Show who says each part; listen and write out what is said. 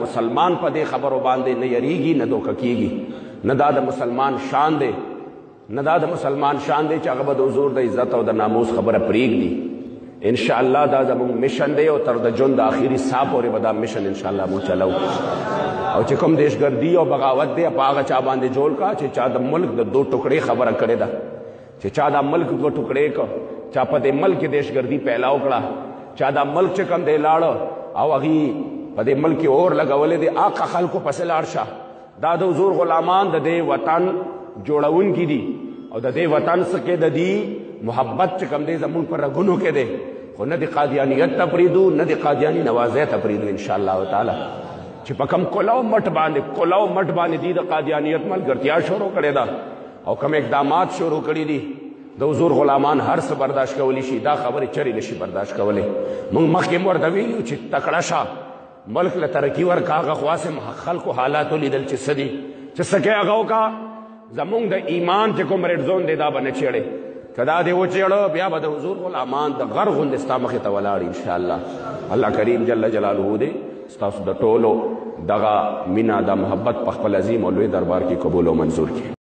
Speaker 1: مسلمان په دې خبرو باندې نه یریږي نه دوکه کیږي، نه دا د مسلمان شان دی، نه دا د مسلمان شان دی چې هغه به د حضور د عزت او د ناموس خبره پرېږدي. انشاءالله دا زموږ مشن دی او تر د ژوند د آخري ساه پورې به دا مشن انشاءالله موږ چلو. او چې کوم دیشګردي او بغاوت دی په هغه چا باندې جوړ کا چې چا د ملک د دو ټکړې خبره کړې ده، چې چا دا ملک دو ټکړې کړ، چا په دې ملک کې دیشګردي پیلاو کړه، چا دا ملک چې کوم دی لاړه او هغې په دې ملک کې اور لګولې دی، هغه خلکو پسې لاړ شه. دا د حضور غلامان د دې وطن جوړونکي دي او د دې وطن څخه د دې محبت چې کوم دی زمونږ پر رګونو کې دی، خو نه د قادیانیت ته پرېږدو نه د قادیاني نوازۍ ته پرېږدو انشاءالله تعالی. چې په کوم کلو مټ باندې دي د قادیانیت ملګرتیا شروع کړې ده او کوم اقدامات شروع کړي دي، د حضور غلامان هر څه برداشت کولی شي، دا خبرې چرې نشي برداشت کولی. موږ مخکې ورته ویلي چې تکړه شه، ملک له ترقي ورکړه، هغه خواصې خلکو حالات ولیدل چې څه دي، چې څه کې هغه وکړه. زمونږ د ایمان چې کوم ریډ زون دی دا به نه چېړې، که دا دې وچېړه بیا به د حضور غلامان د غر غوندې ستا مخې ته ولاړ انشاءالله. الله کریم جل جلاله دې ستاسو د ټولو دغه مینه دا محبت په خپل عظیم او لوی دربار کې قبول او منظور کړي.